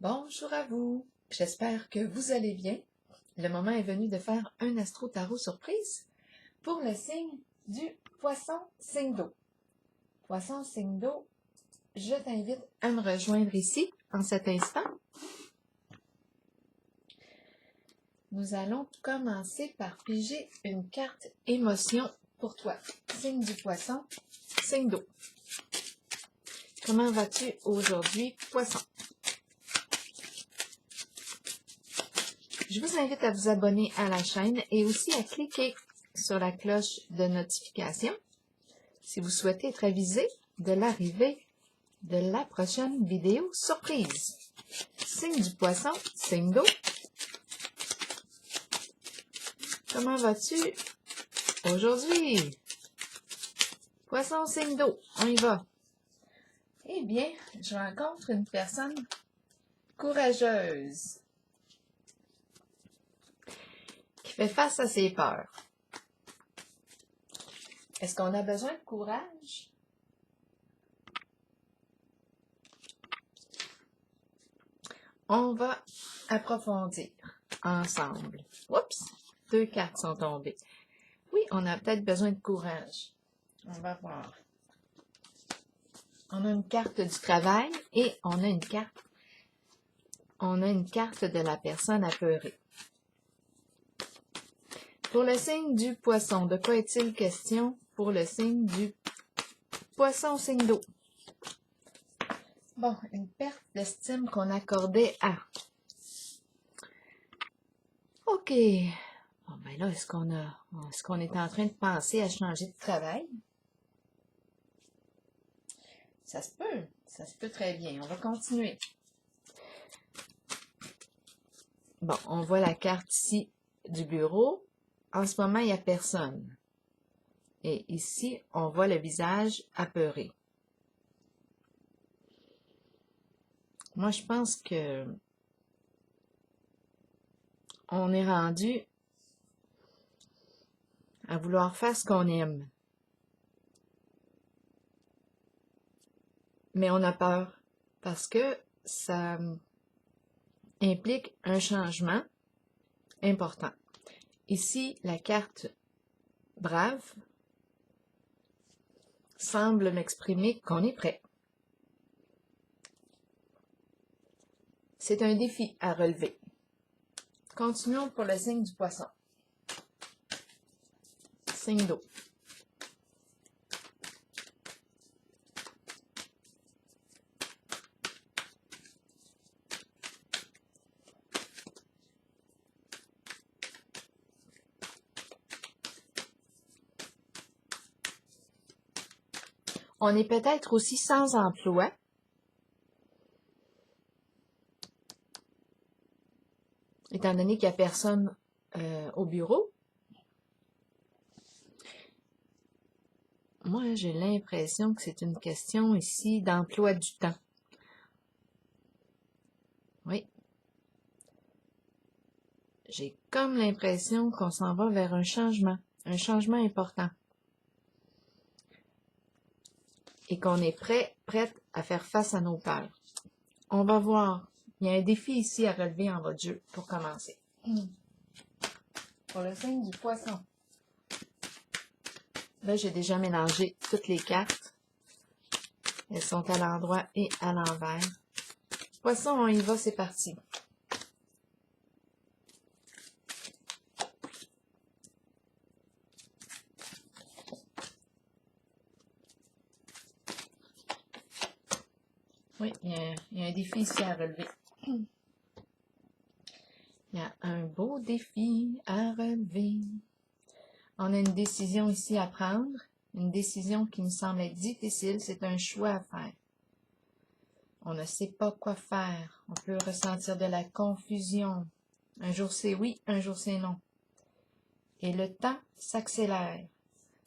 Bonjour à vous, j'espère que vous allez bien. Le moment est venu de faire un astro-tarot surprise pour le signe du poisson signe d'eau. Poisson signe d'eau, je t'invite à me rejoindre ici en cet instant. Nous allons commencer par piger une carte émotion pour toi. Signe du poisson, signe d'eau. Comment vas-tu aujourd'hui, poisson? Je vous invite à vous abonner à la chaîne et aussi à cliquer sur la cloche de notification si vous souhaitez être avisé de l'arrivée de la prochaine vidéo surprise. Signe du poisson, signe d'eau. Comment vas-tu aujourd'hui? Poisson, signe d'eau, on y va. Eh bien, je rencontre une personne courageuse qui fait face à ses peurs. Est-ce qu'on a besoin de courage? On va approfondir ensemble. Oups, 2 cartes sont tombées. Oui, on a peut-être besoin de courage. On va voir. On a une carte du travail et on a une carte de la personne apeurée. Pour le signe du poisson, de quoi est-il question pour le signe du poisson signe d'eau? Bon, une perte d'estime qu'on accordait à. OK. Bon, ben là, est-ce qu'on est en train de penser à changer de travail? Ça se peut très bien. On va continuer. Bon, on voit la carte ici du bureau. En ce moment, il n'y a personne. Et ici, on voit le visage apeuré. Moi, je pense que on est rendu à vouloir faire ce qu'on aime. Mais on a peur parce que ça implique un changement important. Ici, la carte brave semble m'exprimer qu'on est prêt. C'est un défi à relever. Continuons pour le signe du poisson. Signe d'eau. On est peut-être aussi sans emploi. Étant donné qu'il n'y a personne au bureau. Moi, j'ai l'impression que c'est une question ici d'emploi du temps. Oui. J'ai comme l'impression qu'on s'en va vers un changement important. Et qu'on est prête à faire face à nos peurs. On va voir. Il y a un défi ici à relever en votre jeu pour commencer. Pour le signe du poisson. Là, j'ai déjà mélangé toutes les cartes. Elles sont à l'endroit et à l'envers. Poisson, on y va, c'est parti. Oui, il y a un défi ici à relever. Il y a un beau défi à relever. On a une décision ici à prendre. Une décision qui me semble être difficile. C'est un choix à faire. On ne sait pas quoi faire. On peut ressentir de la confusion. Un jour c'est oui, un jour c'est non. Et le temps s'accélère.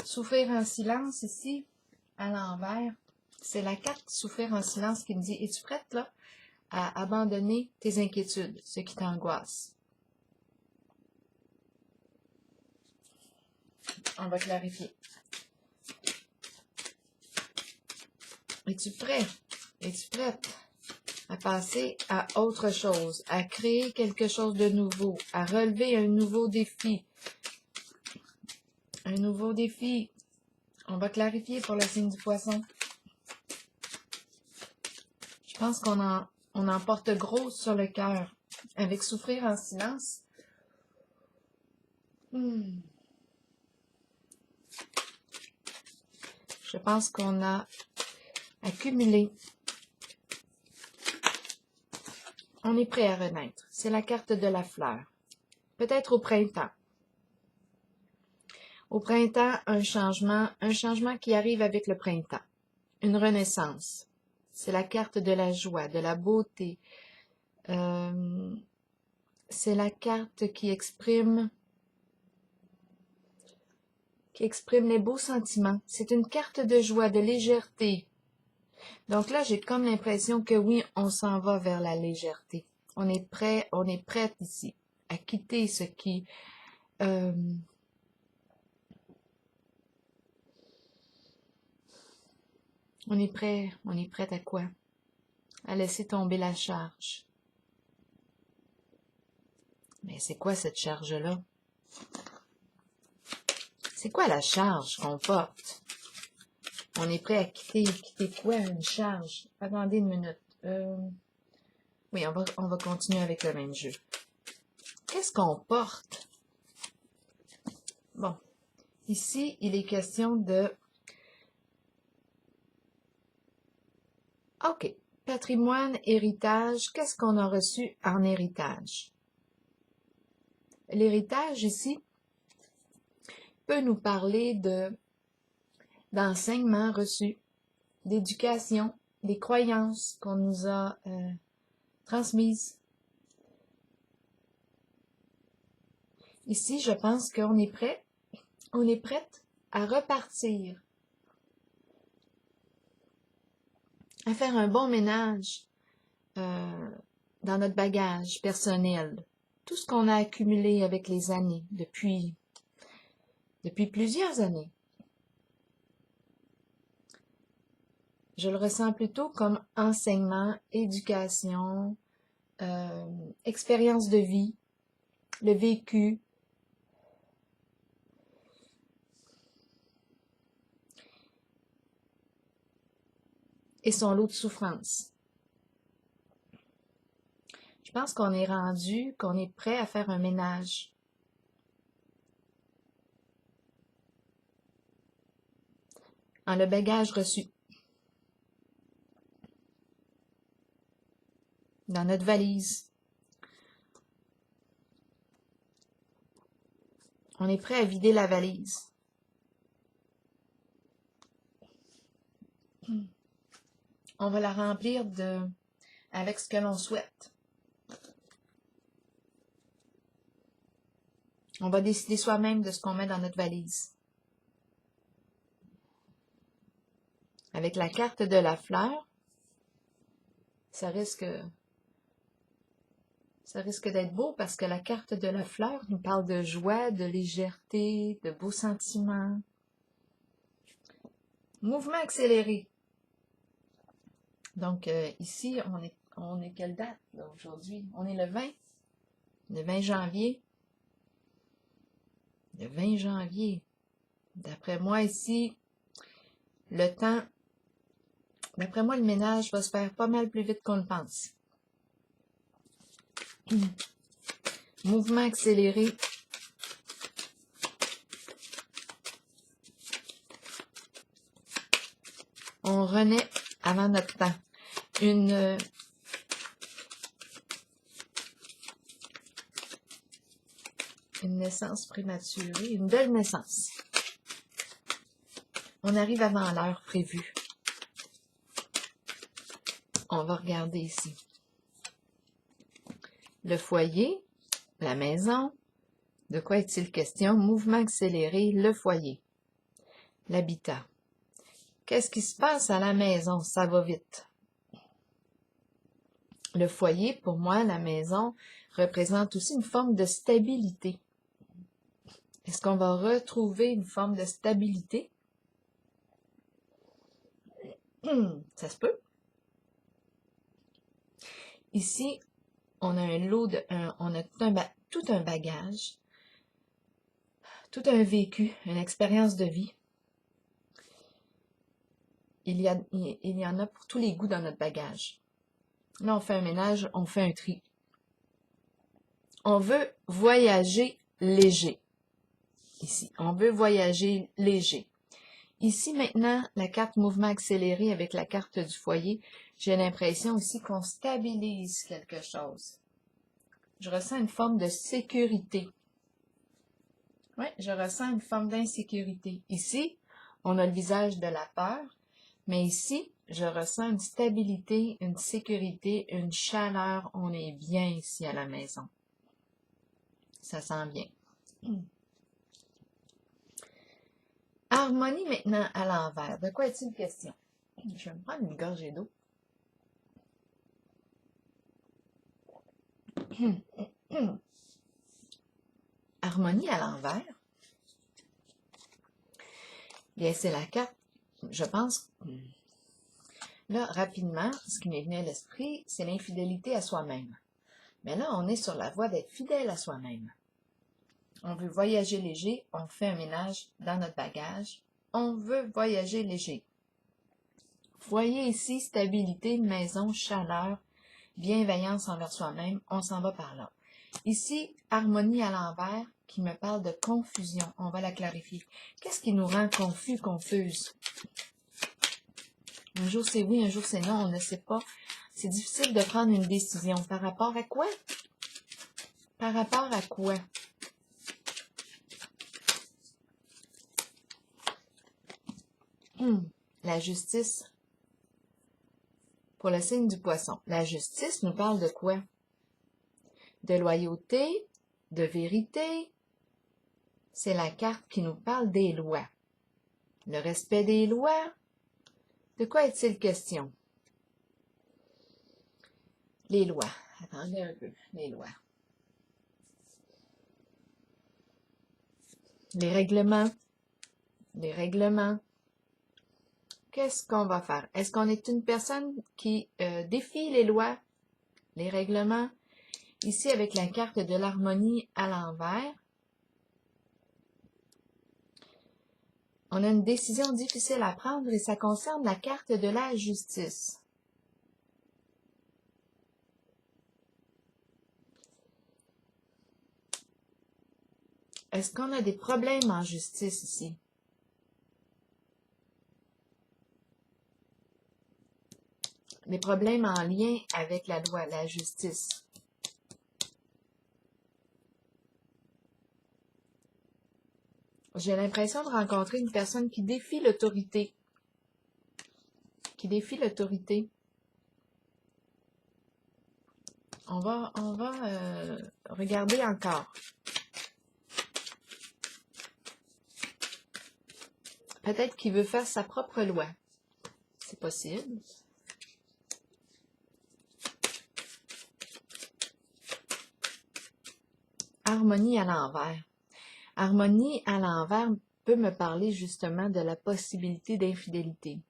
Souffrir en silence ici, à l'envers, c'est la carte souffrir en silence qui me dit, es-tu prête là à abandonner tes inquiétudes, ce qui t'angoisse? On va clarifier. Es-tu prêt? Es-tu prête à passer à autre chose, à créer quelque chose de nouveau, à relever un nouveau défi. Un nouveau défi. On va clarifier pour le signe du poisson. Je pense qu'on en porte gros sur le cœur. Avec souffrir en silence. Je pense qu'on a accumulé. On est prêt à renaître. C'est la carte de la fleur. Peut-être au printemps. Au printemps, un changement qui arrive avec le printemps. Une renaissance. C'est la carte de la joie, de la beauté. C'est la carte qui exprime les beaux sentiments. C'est une carte de joie, de légèreté. Donc là, j'ai comme l'impression que oui, on s'en va vers la légèreté. On est prête ici à quitter ce qui... on est prêt à quoi? À laisser tomber la charge. Mais c'est quoi cette charge-là? C'est quoi la charge qu'on porte? On est prêt à quitter quoi? Une charge? Attendez une minute. Oui, on va continuer avec le même jeu. Qu'est-ce qu'on porte? Bon, ici, il est question de... OK, patrimoine, héritage, qu'est-ce qu'on a reçu en héritage? L'héritage, ici, peut nous parler d'enseignements reçus, d'éducation, des croyances qu'on nous a transmises. Ici, je pense qu'on est prêt, on est prête à repartir, à faire un bon ménage dans notre bagage personnel. Tout ce qu'on a accumulé avec les années, depuis plusieurs années. Je le ressens plutôt comme enseignement, éducation, expérience de vie, le vécu. Et son lot de souffrance. Je pense qu'on est rendu, qu'on est prêt à faire un ménage. En le bagage reçu. Dans notre valise. On est prêt à vider la valise. On va la remplir avec ce que l'on souhaite. On va décider soi-même de ce qu'on met dans notre valise. Avec la carte de la fleur, ça risque d'être beau parce que la carte de la fleur nous parle de joie, de légèreté, de beaux sentiments. Mouvement accéléré. Donc, ici, on est quelle date aujourd'hui? On est le 20 janvier. Le 20 janvier. D'après moi, ici, d'après moi, le ménage va se faire pas mal plus vite qu'on le pense. Mouvement accéléré. On renaît avant notre temps. Une naissance prématurée, une belle naissance. On arrive avant l'heure prévue. On va regarder ici. Le foyer, la maison. De quoi est-il question? Mouvement accéléré, le foyer. L'habitat. Qu'est-ce qui se passe à la maison? Ça va vite. Le foyer, pour moi, la maison, représente aussi une forme de stabilité. Est-ce qu'on va retrouver une forme de stabilité? Ça se peut. Ici, on a un lot de... on a tout un bagage, tout un vécu, une expérience de vie. Il y en a pour tous les goûts dans notre bagage. Là, on fait un ménage, on fait un tri. On veut voyager léger. Ici, on veut voyager léger. Ici, maintenant, la carte mouvement accéléré avec la carte du foyer, j'ai l'impression aussi qu'on stabilise quelque chose. Je ressens une forme de sécurité. Oui, je ressens une forme d'insécurité. Ici, on a le visage de la peur, mais ici, je ressens une stabilité, une sécurité, une chaleur. On est bien ici à la maison. Ça sent bien. Harmonie maintenant à l'envers. De quoi est-il question? Je vais me prendre une gorgée d'eau. Harmonie à l'envers. Bien, c'est la carte, je pense. Là, rapidement, ce qui m'est venu à l'esprit, c'est l'infidélité à soi-même. Mais là, on est sur la voie d'être fidèle à soi-même. On veut voyager léger, on fait un ménage dans notre bagage. On veut voyager léger. Voyez ici, stabilité, maison, chaleur, bienveillance envers soi-même, on s'en va par là. Ici, harmonie à l'envers, qui me parle de confusion. On va la clarifier. Qu'est-ce qui nous rend confus, confuse? Un jour c'est oui, un jour c'est non, on ne sait pas. C'est difficile de prendre une décision. Par rapport à quoi? Par rapport à quoi? La justice. Pour le signe du poisson. La justice nous parle de quoi? De loyauté, de vérité. C'est la carte qui nous parle des lois. Le respect des lois. De quoi est-il question? Les lois. Attendez un peu. Les lois. Les règlements. Les règlements. Qu'est-ce qu'on va faire? Est-ce qu'on est une personne qui défie les lois, les règlements? Ici, avec la carte de l'harmonie à l'envers, on a une décision difficile à prendre et ça concerne la carte de la justice. Est-ce qu'on a des problèmes en justice ici? Des problèmes en lien avec la loi, la justice. J'ai l'impression de rencontrer une personne qui défie l'autorité. Qui défie l'autorité. On va regarder encore. Peut-être qu'il veut faire sa propre loi. C'est possible. Harmonie à l'envers. Harmonie à l'envers peut me parler justement de la possibilité d'infidélité.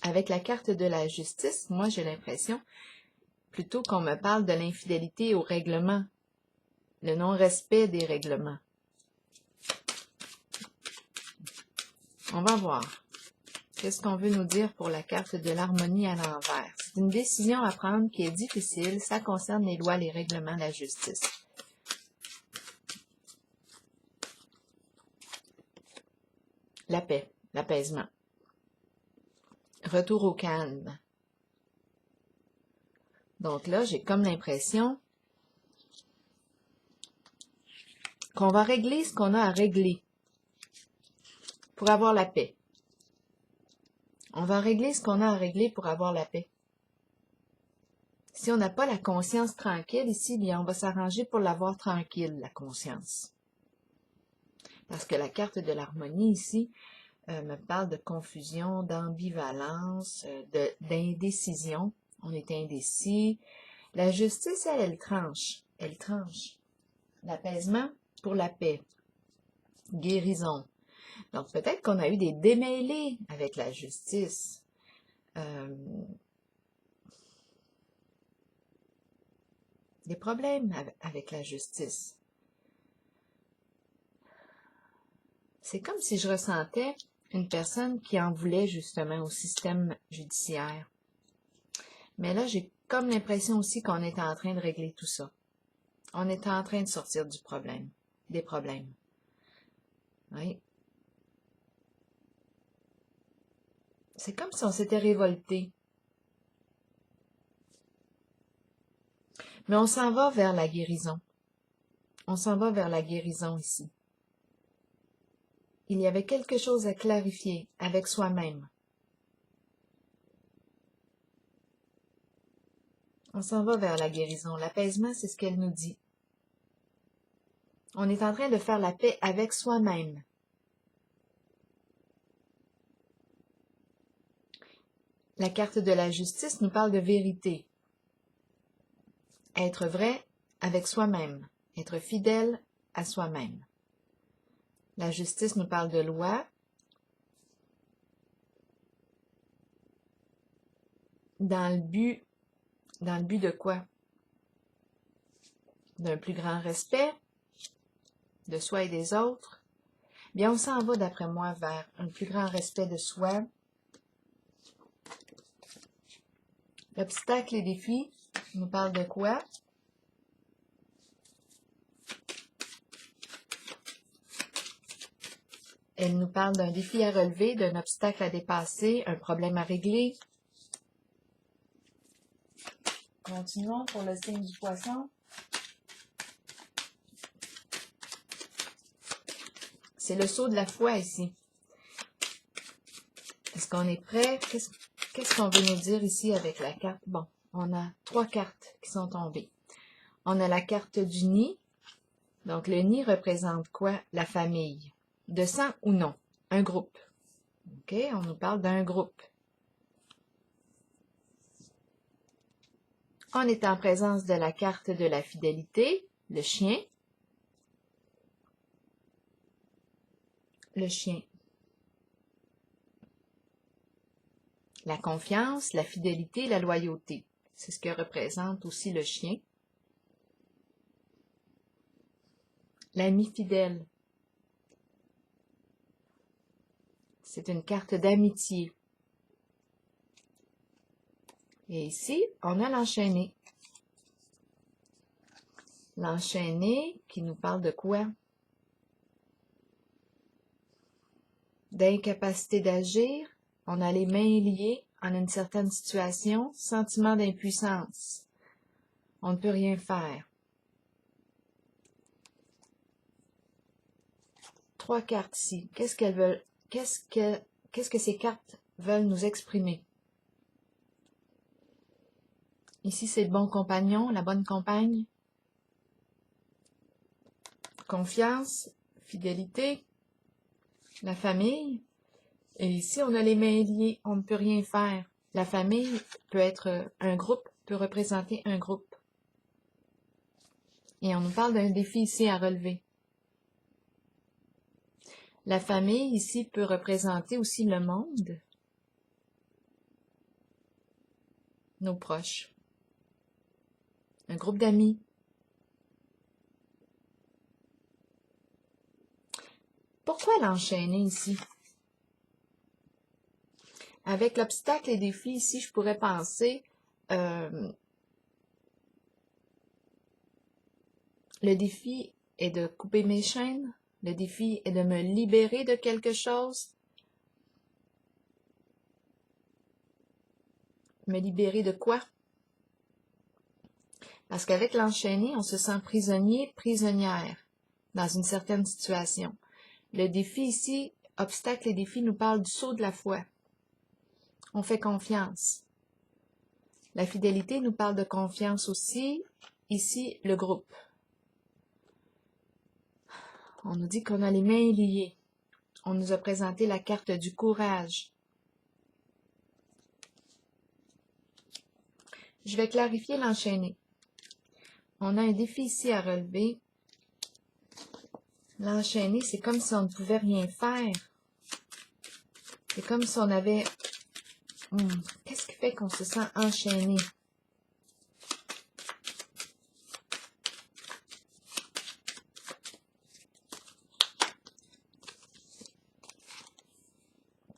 Avec la carte de la justice, moi j'ai l'impression plutôt qu'on me parle de l'infidélité au règlement, le non-respect des règlements. On va voir. Qu'est-ce qu'on veut nous dire pour la carte de l'harmonie à l'envers? C'est une décision à prendre qui est difficile. Ça concerne les lois, les règlements, la justice. La paix, l'apaisement. Retour au calme. Donc là, j'ai comme l'impression qu'on va régler ce qu'on a à régler pour avoir la paix. On va régler ce qu'on a à régler pour avoir la paix. Si on n'a pas la conscience tranquille ici, bien on va s'arranger pour l'avoir tranquille, la conscience. Parce que la carte de l'harmonie ici me parle de confusion, d'ambivalence, d'indécision. On est indécis. La justice, elle tranche. Elle tranche. L'apaisement pour la paix. Guérison. Donc, peut-être qu'on a eu des démêlés avec la justice. des problèmes avec la justice. C'est comme si je ressentais une personne qui en voulait justement au système judiciaire. Mais là, j'ai comme l'impression aussi qu'on est en train de régler tout ça. On est en train de sortir du problème, des problèmes. Oui. C'est comme si on s'était révolté. Mais on s'en va vers la guérison. On s'en va vers la guérison ici. Il y avait quelque chose à clarifier avec soi-même. On s'en va vers la guérison. L'apaisement, c'est ce qu'elle nous dit. On est en train de faire la paix avec soi-même. La carte de la justice nous parle de vérité. Être vrai avec soi-même. Être fidèle à soi-même. La justice nous parle de loi. Dans le but de quoi? D'un plus grand respect de soi et des autres. Bien, on s'en va, d'après moi, vers un plus grand respect de soi. L'obstacle et défi nous parle de quoi? Elle nous parle d'un défi à relever, d'un obstacle à dépasser, un problème à régler. Continuons pour le signe du poisson. C'est le saut de la foi ici. Est-ce qu'on est prêt? Qu'est-ce qu'on veut nous dire ici avec la carte? Bon, on a 3 cartes qui sont tombées. On a la carte du nid. Donc, le nid représente quoi? La famille. De sang ou non? Un groupe. OK? On nous parle d'un groupe. On est en présence de la carte de la fidélité, le chien. Le chien. La confiance, la fidélité, la loyauté. C'est ce que représente aussi le chien. L'ami fidèle. C'est une carte d'amitié. Et ici, on a l'enchaîné. L'enchaîné qui nous parle de quoi? D'incapacité d'agir. On a les mains liées en une certaine situation. Sentiment d'impuissance. On ne peut rien faire. 3 cartes ici. Qu'est-ce qu'elles veulent? Qu'est-ce que ces cartes veulent nous exprimer? Ici, c'est le bon compagnon, la bonne compagne. Confiance, fidélité, la famille. Et ici, on a les mains liées, on ne peut rien faire. La famille peut être un groupe, peut représenter un groupe. Et on nous parle d'un défi ici à relever. La famille ici peut représenter aussi le monde, nos proches, un groupe d'amis. Pourquoi l'enchaîner ici? Avec l'obstacle et défi ici, je pourrais penser le défi est de couper mes chaînes. Le défi est de me libérer de quelque chose. Me libérer de quoi? Parce qu'avec l'enchaîné, on se sent prisonnier, prisonnière dans une certaine situation. Le défi ici, obstacle et défi, nous parle du saut de la foi. On fait confiance. La fidélité nous parle de confiance aussi. Ici, le groupe. On nous dit qu'on a les mains liées. On nous a présenté la carte du courage. Je vais clarifier l'enchaîné. On a un défi ici à relever. L'enchaîné, c'est comme si on ne pouvait rien faire. C'est comme si on avait... Qu'est-ce qui fait qu'on se sent enchaîné?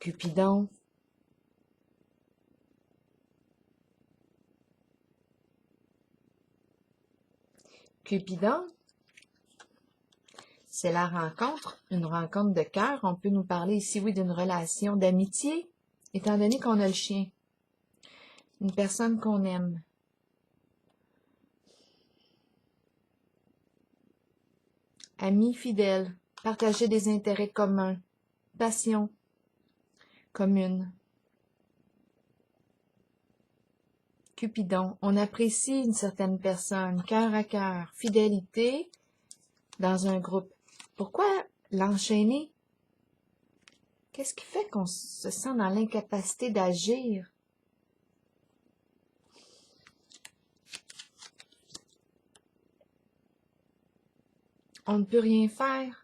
Cupidon. Cupidon, c'est la rencontre, une rencontre de cœur. On peut nous parler ici, oui, d'une relation d'amitié, étant donné qu'on a le chien. Une personne qu'on aime. Amis fidèles, partager des intérêts communs, passion commune. Cupidon, on apprécie une certaine personne, cœur à cœur, fidélité dans un groupe. Pourquoi l'enchaîner? Qu'est-ce qui fait qu'on se sent dans l'incapacité d'agir? On ne peut rien faire.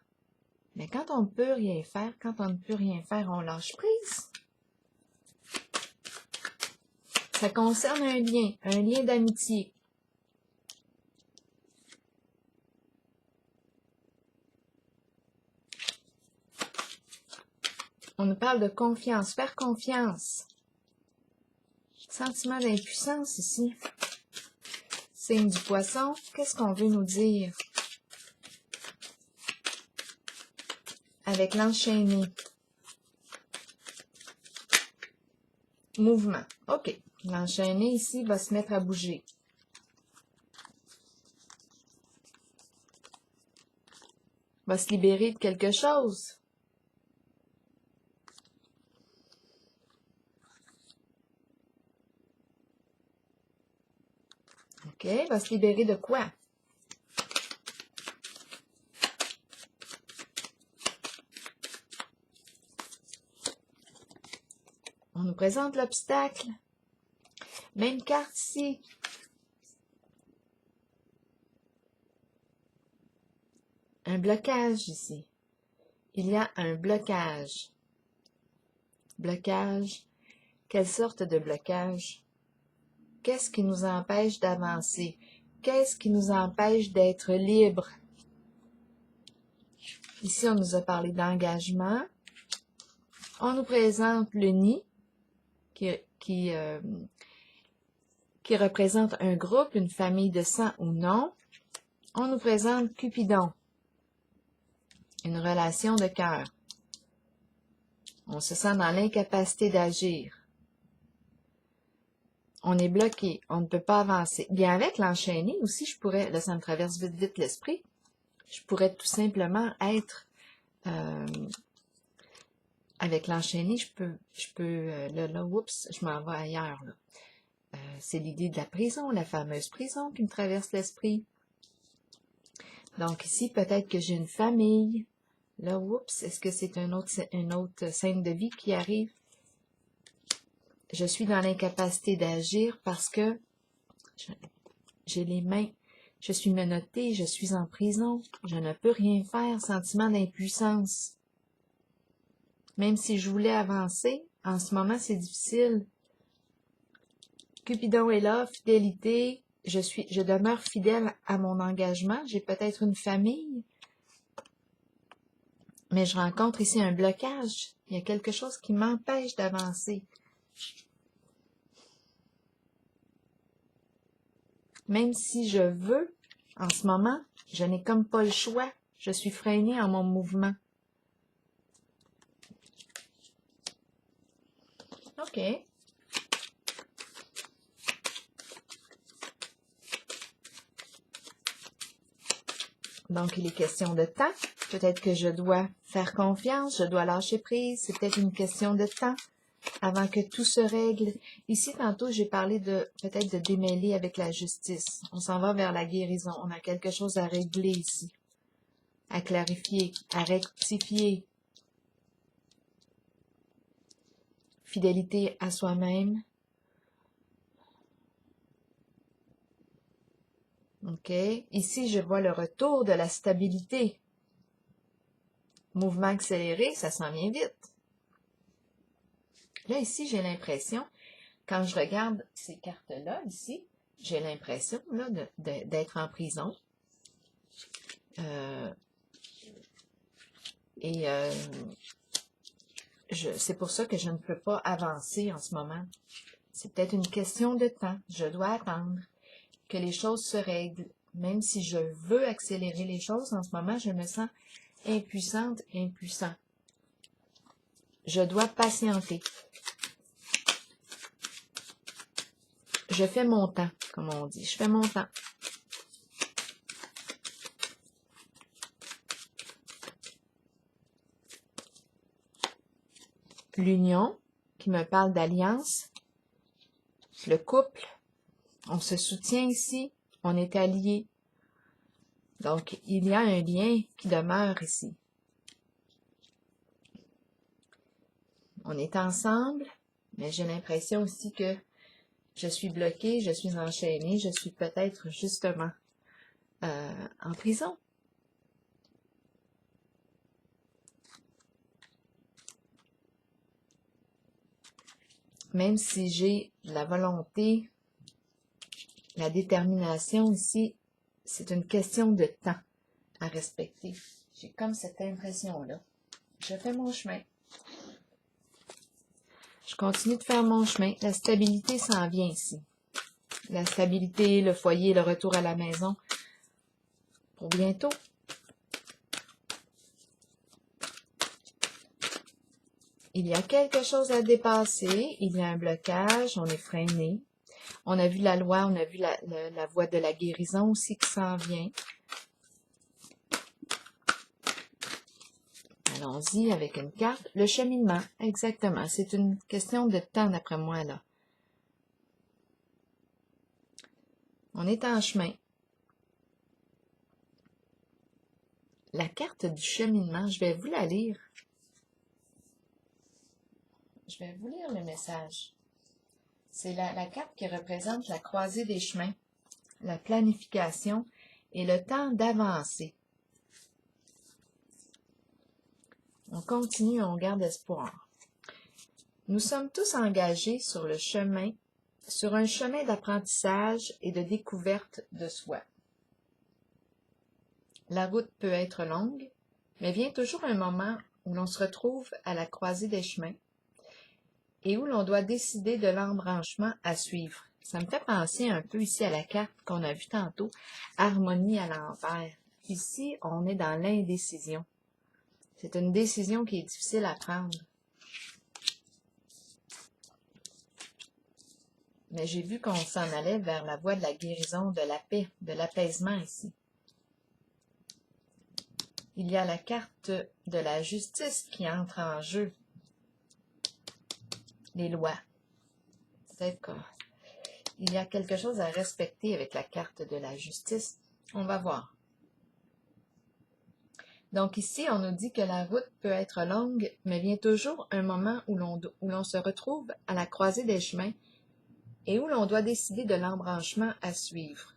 Mais quand on ne peut rien faire, quand on ne peut rien faire, on lâche prise. Ça concerne un lien d'amitié. On nous parle de confiance, faire confiance. Sentiment d'impuissance ici. Signe du poisson, qu'est-ce qu'on veut nous dire? Avec l'enchaîné. Mouvement. OK. L'enchaîné ici va se mettre à bouger. Va se libérer de quelque chose. OK. Va se libérer de quoi? On nous présente l'obstacle. Même carte ici. Un blocage ici. Il y a un blocage. Blocage. Quelle sorte de blocage? Qu'est-ce qui nous empêche d'avancer? Qu'est-ce qui nous empêche d'être libres? Ici, on nous a parlé d'engagement. On nous présente le nid qui représente un groupe, une famille de sang ou non. On nous présente Cupidon, une relation de cœur. On se sent dans l'incapacité d'agir. On est bloqué, on ne peut pas avancer. Bien, avec l'enchaîné aussi, je pourrais, là ça me traverse vite l'esprit, je pourrais tout simplement être, avec l'enchaîné, je peux là, oups, je m'en vais ailleurs, là. C'est l'idée de la prison, la fameuse prison qui me traverse l'esprit. Donc ici, peut-être que j'ai une famille. Là, oups, est-ce que c'est une autre scène de vie qui arrive? Je suis dans l'incapacité d'agir parce que j'ai les mains, je suis menottée, je suis en prison, je ne peux rien faire, sentiment d'impuissance. Même si je voulais avancer, en ce moment, c'est difficile. Cupidon est là, fidélité, je demeure fidèle à mon engagement, j'ai peut-être une famille, mais je rencontre ici un blocage. Il y a quelque chose qui m'empêche d'avancer. Même si je veux, en ce moment, je n'ai comme pas le choix. Je suis freinée en mon mouvement. OK. Donc, il est question de temps. Peut-être que je dois faire confiance, je dois lâcher prise. C'est peut-être une question de temps avant que tout se règle. Ici, tantôt, j'ai parlé de peut-être de démêler avec la justice. On s'en va vers la guérison. On a quelque chose à régler ici, à clarifier, à rectifier. Fidélité à soi-même. OK. Ici, je vois le retour de la stabilité. Mouvement accéléré, ça s'en vient vite. Là, ici, j'ai l'impression, quand je regarde ces cartes-là, ici, j'ai l'impression là d'être en prison. c'est pour ça que je ne peux pas avancer en ce moment. C'est peut-être une question de temps. Je dois attendre que les choses se règlent. Même si je veux accélérer les choses, en ce moment, je me sens impuissante, impuissant. Je dois patienter. Je fais mon temps, comme on dit. Je fais mon temps. L'union, qui me parle d'alliance. Le couple, on se soutient ici, on est alliés. Donc, il y a un lien qui demeure ici. On est ensemble, mais j'ai l'impression aussi que je suis bloquée, je suis enchaînée, je suis peut-être justement en prison. Même si j'ai la volonté, la détermination ici, c'est une question de temps à respecter. J'ai comme cette impression-là. Je fais mon chemin. Je continue de faire mon chemin. La stabilité s'en vient ici. La stabilité, le foyer, le retour à la maison. Pour bientôt. Il y a quelque chose à dépasser. Il y a un blocage. On est freiné. On a vu la loi, on a vu la voie de la guérison aussi qui s'en vient. Allons-y avec une carte. Le cheminement, exactement. C'est une question de temps d'après moi, là. On est en chemin. La carte du cheminement, je vais vous la lire. Je vais vous lire le message. C'est la carte qui représente la croisée des chemins, la planification et le temps d'avancer. On continue, on garde espoir. Nous sommes tous engagés sur le chemin, sur un chemin d'apprentissage et de découverte de soi. La route peut être longue, mais vient toujours un moment où l'on se retrouve à la croisée des chemins et où l'on doit décider de l'embranchement à suivre. Ça me fait penser un peu ici à la carte qu'on a vue tantôt, harmonie à l'envers. Ici, on est dans l'indécision. C'est une décision qui est difficile à prendre. Mais j'ai vu qu'on s'en allait vers la voie de la guérison, de la paix, de l'apaisement ici. Il y a la carte de la justice qui entre en jeu. Les lois. Peut-être qu'il y a quelque chose à respecter avec la carte de la justice. On va voir. Donc ici, on nous dit que la route peut être longue, mais vient toujours un moment où l'on se retrouve à la croisée des chemins et où l'on doit décider de l'embranchement à suivre.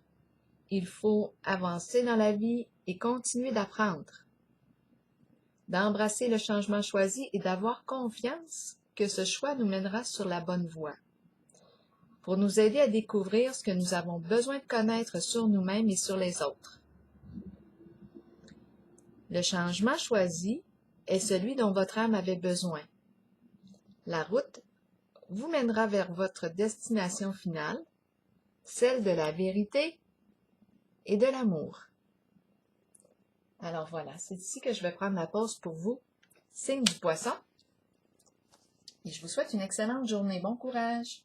Il faut avancer dans la vie et continuer d'apprendre, d'embrasser le changement choisi et d'avoir confiance que ce choix nous mènera sur la bonne voie, pour nous aider à découvrir ce que nous avons besoin de connaître sur nous-mêmes et sur les autres. Le changement choisi est celui dont votre âme avait besoin. La route vous mènera vers votre destination finale, celle de la vérité et de l'amour. Alors voilà, c'est ici que je vais prendre la pause pour vous, signe du poisson. Et je vous souhaite une excellente journée. Bon courage!